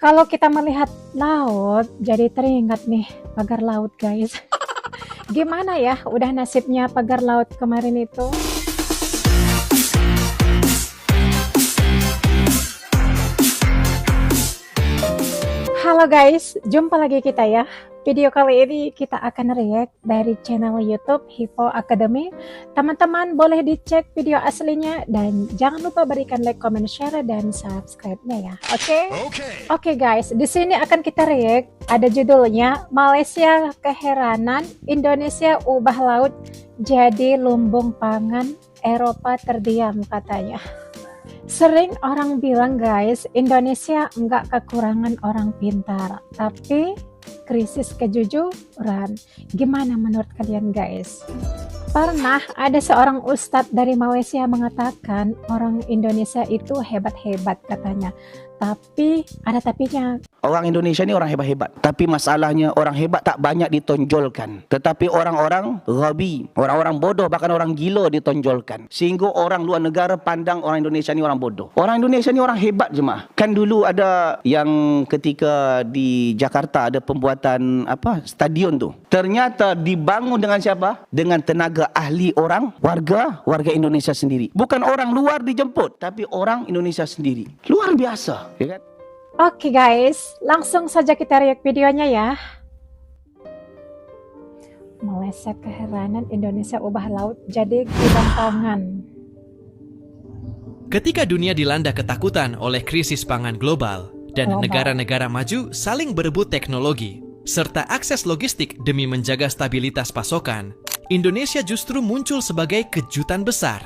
Kalau kita melihat laut, jadi teringat nih pagar laut, guys. Gimana ya udah nasibnya pagar laut kemarin itu? Halo guys, jumpa lagi kita ya. Video kali ini kita akan react dari channel YouTube Hippo Academy. Teman-teman boleh dicek video aslinya dan jangan lupa berikan like, comment, share dan subscribe-nya ya. Oke guys, di sini akan kita react. Ada judulnya Malaysia Keheranan, Indonesia Ubah Laut Jadi Lumbung Pangan, Eropa Terdiam katanya. Sering orang bilang guys, Indonesia enggak kekurangan orang pintar, tapi krisis kejujuran. Gimana menurut kalian guys? Pernah ada seorang ustadz dari Malaysia mengatakan orang Indonesia itu hebat-hebat katanya. Tapi ada tapinya. Orang Indonesia ni orang hebat-hebat. Tapi masalahnya orang hebat tak banyak ditonjolkan. Tetapi orang-orang ghabi, orang-orang bodoh, bahkan orang gila ditonjolkan. Sehingga orang luar negara pandang orang Indonesia ni orang bodoh. Orang Indonesia ni orang hebat jemaah. Kan dulu ada yang ketika di Jakarta ada pembuatan stadion tu. Ternyata dibangun dengan siapa? Dengan tenaga ahli warga Indonesia sendiri. Bukan orang luar dijemput, tapi orang Indonesia sendiri. Luar biasa. Ya kan? Oke guys, langsung saja kita react videonya ya. Malaysia Keheranan, Indonesia Ubah Laut Jadi Gudang Pangan. Ketika dunia dilanda ketakutan oleh krisis pangan global dan negara-negara maju saling berebut teknologi serta akses logistik demi menjaga stabilitas pasokan, Indonesia justru muncul sebagai kejutan besar.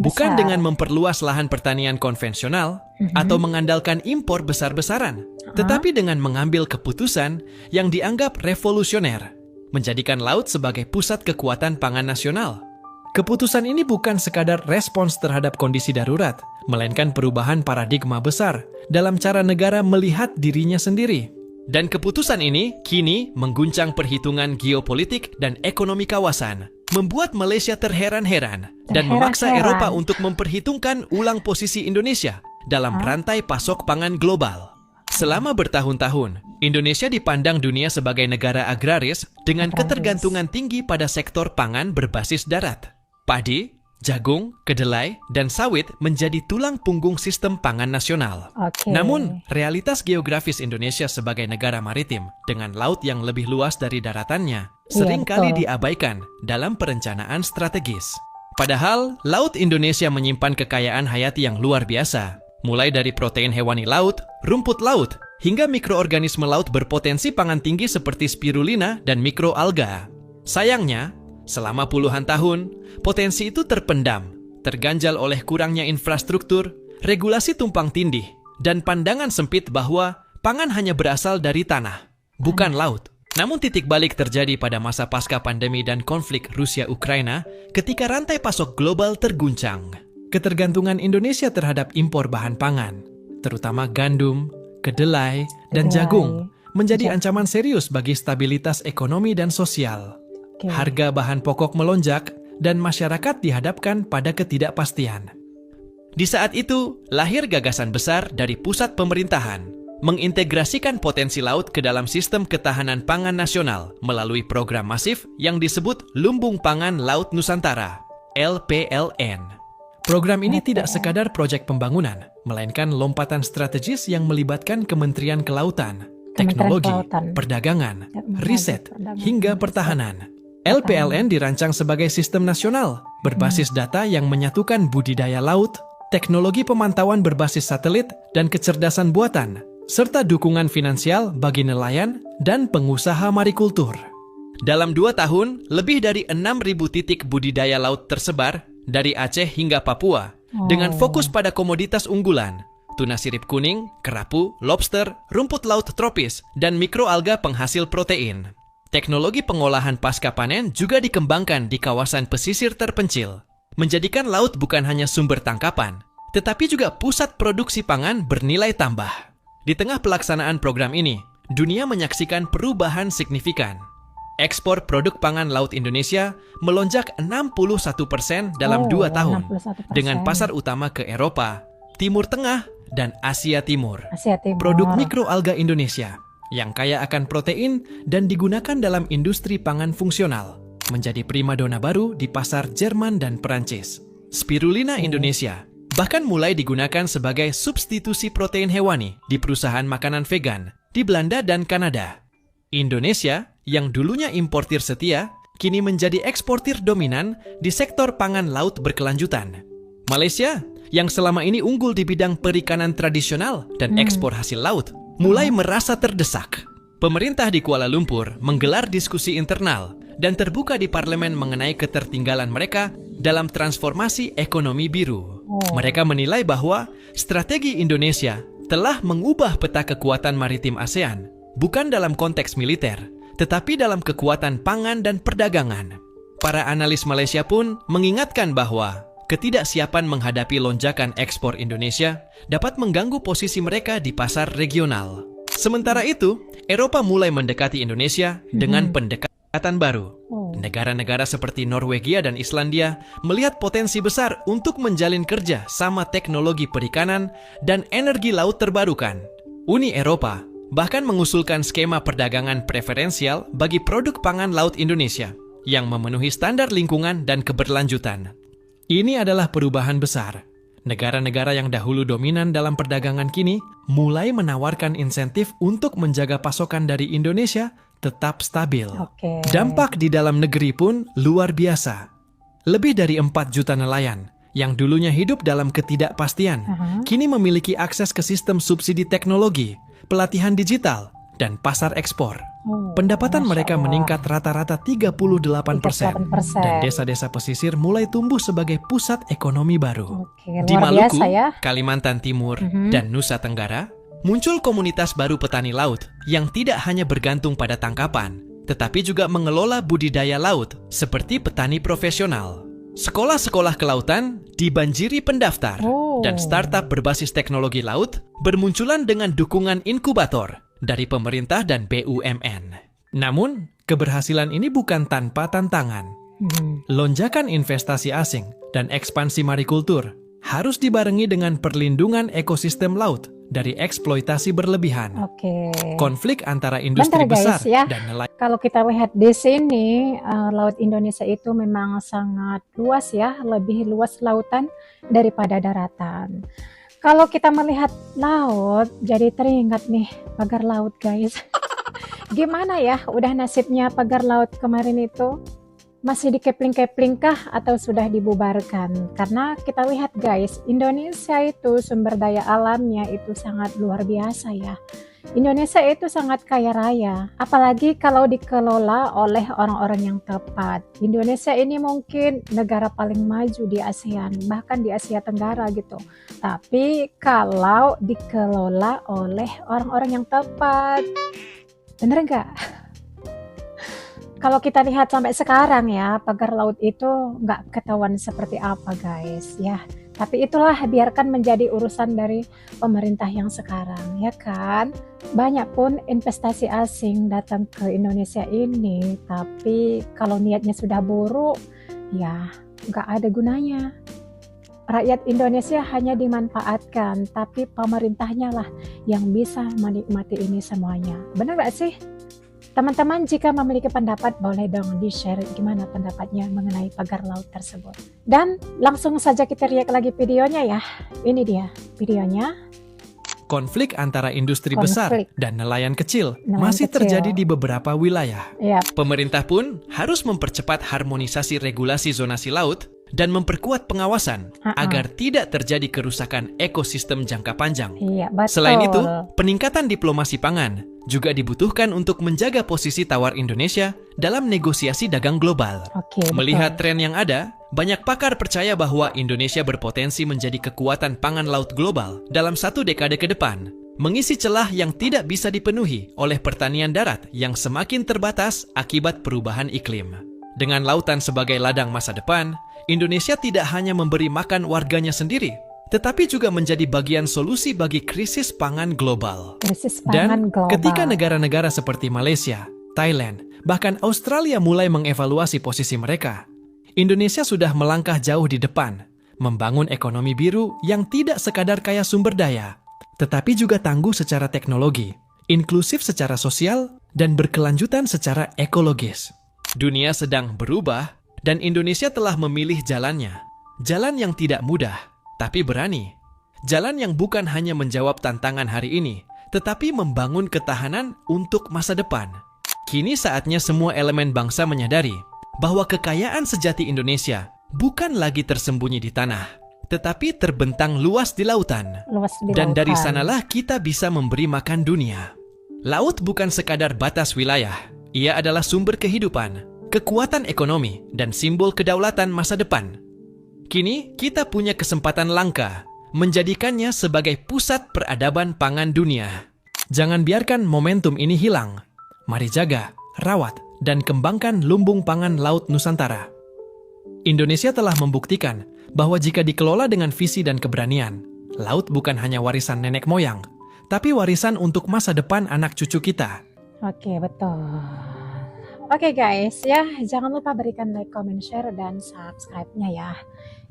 Bukan dengan memperluas lahan pertanian konvensional atau mengandalkan impor besar-besaran, tetapi dengan mengambil keputusan yang dianggap revolusioner, menjadikan laut sebagai pusat kekuatan pangan nasional. Keputusan ini bukan sekadar respons terhadap kondisi darurat, melainkan perubahan paradigma besar dalam cara negara melihat dirinya sendiri. Dan keputusan ini kini mengguncang perhitungan geopolitik dan ekonomi kawasan, membuat Malaysia terheran-heran dan memaksa Eropa untuk memperhitungkan ulang posisi Indonesia dalam rantai pasok pangan global. Selama bertahun-tahun, Indonesia dipandang dunia sebagai negara agraris dengan ketergantungan tinggi pada sektor pangan berbasis darat. Padi, jagung, kedelai, dan sawit menjadi tulang punggung sistem pangan nasional. Namun, realitas geografis Indonesia sebagai negara maritim dengan laut yang lebih luas dari daratannya seringkali diabaikan dalam perencanaan strategis. Padahal, laut Indonesia menyimpan kekayaan hayati yang luar biasa, mulai dari protein hewani laut, rumput laut, hingga mikroorganisme laut berpotensi pangan tinggi seperti spirulina dan mikroalga. Sayangnya, selama puluhan tahun, potensi itu terpendam, terganjal oleh kurangnya infrastruktur, regulasi tumpang tindih, dan pandangan sempit bahwa pangan hanya berasal dari tanah, bukan laut. Namun titik balik terjadi pada masa pasca pandemi dan konflik Rusia-Ukraina ketika rantai pasok global terguncang. Ketergantungan Indonesia terhadap impor bahan pangan, terutama gandum, kedelai, dan jagung, menjadi ancaman serius bagi stabilitas ekonomi dan sosial. Harga bahan pokok melonjak dan masyarakat dihadapkan pada ketidakpastian. Di saat itu, lahir gagasan besar dari pusat pemerintahan, mengintegrasikan potensi laut ke dalam sistem ketahanan pangan nasional melalui program masif yang disebut Lumbung Pangan Laut Nusantara, LPLN. Program ini tidak sekadar proyek pembangunan, melainkan lompatan strategis yang melibatkan Kementerian Kelautan, Teknologi, Perdagangan, Riset, hingga Pertahanan. LPLN dirancang sebagai sistem nasional berbasis data yang menyatukan budidaya laut, teknologi pemantauan berbasis satelit, dan kecerdasan buatan, serta dukungan finansial bagi nelayan dan pengusaha marikultur. Dalam 2 tahun, lebih dari 6.000 titik budidaya laut tersebar dari Aceh hingga Papua dengan fokus pada komoditas unggulan, tuna sirip kuning, kerapu, lobster, rumput laut tropis, dan mikroalga penghasil protein. Teknologi pengolahan pasca panen juga dikembangkan di kawasan pesisir terpencil, menjadikan laut bukan hanya sumber tangkapan, tetapi juga pusat produksi pangan bernilai tambah. Di tengah pelaksanaan program ini, dunia menyaksikan perubahan signifikan. Ekspor produk pangan laut Indonesia melonjak 61% dalam 2 tahun, dengan pasar utama ke Eropa, Timur Tengah, dan Asia Timur. Asia Timur. Produk mikroalga Indonesia yang kaya akan protein dan digunakan dalam industri pangan fungsional menjadi primadona baru di pasar Jerman dan Perancis. Spirulina Indonesia bahkan mulai digunakan sebagai substitusi protein hewani di perusahaan makanan vegan di Belanda dan Kanada. Indonesia yang dulunya importir setia kini menjadi eksportir dominan di sektor pangan laut berkelanjutan. Malaysia yang selama ini unggul di bidang perikanan tradisional dan ekspor hasil laut mulai merasa terdesak. Pemerintah di Kuala Lumpur menggelar diskusi internal dan terbuka di parlemen mengenai ketertinggalan mereka dalam transformasi ekonomi biru. Mereka menilai bahwa strategi Indonesia telah mengubah peta kekuatan maritim ASEAN, bukan dalam konteks militer, tetapi dalam kekuatan pangan dan perdagangan. Para analis Malaysia pun mengingatkan bahwa ketidaksiapan menghadapi lonjakan ekspor Indonesia dapat mengganggu posisi mereka di pasar regional. Sementara itu, Eropa mulai mendekati Indonesia dengan pendekatan baru. Negara-negara seperti Norwegia dan Islandia melihat potensi besar untuk menjalin kerja sama teknologi perikanan dan energi laut terbarukan. Uni Eropa bahkan mengusulkan skema perdagangan preferensial bagi produk pangan laut Indonesia yang memenuhi standar lingkungan dan keberlanjutan. Ini adalah perubahan besar. Negara-negara yang dahulu dominan dalam perdagangan kini mulai menawarkan insentif untuk menjaga pasokan dari Indonesia tetap stabil. Dampak di dalam negeri pun luar biasa. Lebih dari 4 juta nelayan yang dulunya hidup dalam ketidakpastian, kini memiliki akses ke sistem subsidi teknologi, pelatihan digital, dan pasar ekspor. Pendapatan mereka meningkat rata-rata 38%, dan desa-desa pesisir mulai tumbuh sebagai pusat ekonomi baru. Di Maluku, Kalimantan Timur, dan Nusa Tenggara, muncul komunitas baru petani laut yang tidak hanya bergantung pada tangkapan, tetapi juga mengelola budidaya laut seperti petani profesional. Sekolah-sekolah kelautan dibanjiri pendaftar, dan startup berbasis teknologi laut bermunculan dengan dukungan inkubator dari pemerintah dan BUMN. Namun, keberhasilan ini bukan tanpa tantangan. Lonjakan investasi asing dan ekspansi marikultur harus dibarengi dengan perlindungan ekosistem laut dari eksploitasi berlebihan. Konflik antara industri besar dan nelayan. Kalau kita lihat di sini, laut Indonesia itu memang sangat luas ya, lebih luas lautan daripada daratan. Kalau kita melihat laut, jadi teringat nih pagar laut guys. Gimana ya, udah nasibnya pagar laut kemarin itu? Masih dikepling-kepling kah atau sudah dibubarkan? Karena kita lihat guys, Indonesia itu sumber daya alamnya itu sangat luar biasa ya. Indonesia itu sangat kaya raya, apalagi kalau dikelola oleh orang-orang yang tepat. Indonesia ini mungkin negara paling maju di ASEAN, bahkan di Asia Tenggara gitu. Tapi kalau dikelola oleh orang-orang yang tepat, bener nggak? Kalau kita lihat sampai sekarang ya, pagar laut itu nggak ketahuan seperti apa guys ya. Tapi itulah, biarkan menjadi urusan dari pemerintah yang sekarang, ya kan? Banyak pun investasi asing datang ke Indonesia ini, tapi kalau niatnya sudah buruk, ya nggak ada gunanya. Rakyat Indonesia hanya dimanfaatkan, tapi pemerintahnya lah yang bisa menikmati ini semuanya. Benar nggak sih? Teman-teman, jika memiliki pendapat, boleh dong di-share gimana pendapatnya mengenai pagar laut tersebut. Dan langsung saja kita lihat lagi videonya ya. Ini dia videonya. Konflik antara industri besar dan nelayan kecil masih terjadi di beberapa wilayah. Pemerintah pun harus mempercepat harmonisasi regulasi zonasi laut dan memperkuat pengawasan agar tidak terjadi kerusakan ekosistem jangka panjang. Selain itu, peningkatan diplomasi pangan juga dibutuhkan untuk menjaga posisi tawar Indonesia dalam negosiasi dagang global. Melihat tren yang ada, banyak pakar percaya bahwa Indonesia berpotensi menjadi kekuatan pangan laut global dalam 1 dekade ke depan, mengisi celah yang tidak bisa dipenuhi oleh pertanian darat yang semakin terbatas akibat perubahan iklim. Dengan lautan sebagai ladang masa depan, Indonesia tidak hanya memberi makan warganya sendiri, tetapi juga menjadi bagian solusi bagi krisis pangan global. Dan ketika negara-negara seperti Malaysia, Thailand, bahkan Australia mulai mengevaluasi posisi mereka, Indonesia sudah melangkah jauh di depan, membangun ekonomi biru yang tidak sekadar kaya sumber daya, tetapi juga tangguh secara teknologi, inklusif secara sosial, dan berkelanjutan secara ekologis. Dunia sedang berubah, dan Indonesia telah memilih jalannya. Jalan yang tidak mudah, tapi berani. Jalan yang bukan hanya menjawab tantangan hari ini, tetapi membangun ketahanan untuk masa depan. Kini saatnya semua elemen bangsa menyadari bahwa kekayaan sejati Indonesia bukan lagi tersembunyi di tanah, tetapi terbentang luas di lautan. Dan dari sanalah kita bisa memberi makan dunia. Laut bukan sekadar batas wilayah, ia adalah sumber kehidupan, kekuatan ekonomi, dan simbol kedaulatan masa depan. Kini kita punya kesempatan langka menjadikannya sebagai pusat peradaban pangan dunia. Jangan biarkan momentum ini hilang. Mari jaga, rawat, dan kembangkan lumbung pangan Laut Nusantara. Indonesia telah membuktikan bahwa jika dikelola dengan visi dan keberanian, laut bukan hanya warisan nenek moyang, tapi warisan untuk masa depan anak cucu kita. Oke, betul. Oke guys, ya jangan lupa berikan like, comment, share, dan subscribe-nya ya.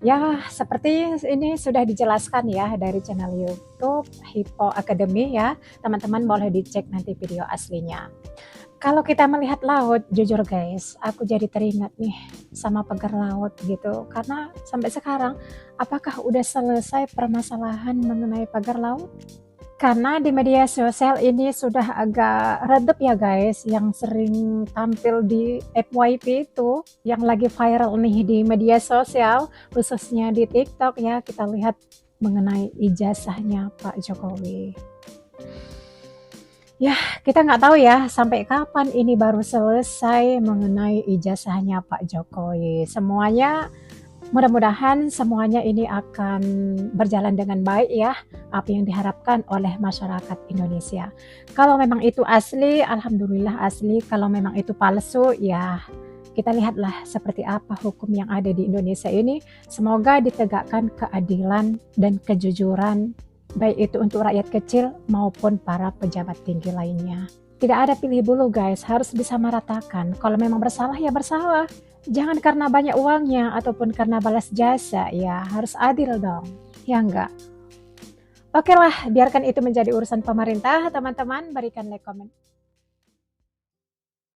Ya, seperti ini sudah dijelaskan ya dari channel YouTube Hippo Academy ya. Teman-teman boleh dicek nanti video aslinya. Kalau kita melihat laut, jujur guys, aku jadi teringat nih sama pagar laut gitu. Karena sampai sekarang, apakah udah selesai permasalahan mengenai pagar laut? Karena di media sosial ini sudah agak redup ya guys, yang sering tampil di FYP itu, yang lagi viral nih di media sosial, khususnya di TikTok ya, kita lihat mengenai ijazahnya Pak Jokowi. Ya, kita nggak tahu ya sampai kapan ini baru selesai mengenai ijazahnya Pak Jokowi. Mudah-mudahan semuanya ini akan berjalan dengan baik ya, apa yang diharapkan oleh masyarakat Indonesia. Kalau memang itu asli, alhamdulillah asli. Kalau memang itu palsu, ya kita lihatlah seperti apa hukum yang ada di Indonesia ini. Semoga ditegakkan keadilan dan kejujuran, baik itu untuk rakyat kecil maupun para pejabat tinggi lainnya. Tidak ada pilih bulu guys, harus disamaratakan. Kalau memang bersalah ya bersalah. Jangan karena banyak uangnya ataupun karena balas jasa, ya harus adil dong, ya enggak? Oke lah, biarkan itu menjadi urusan pemerintah, teman-teman, berikan like, comment.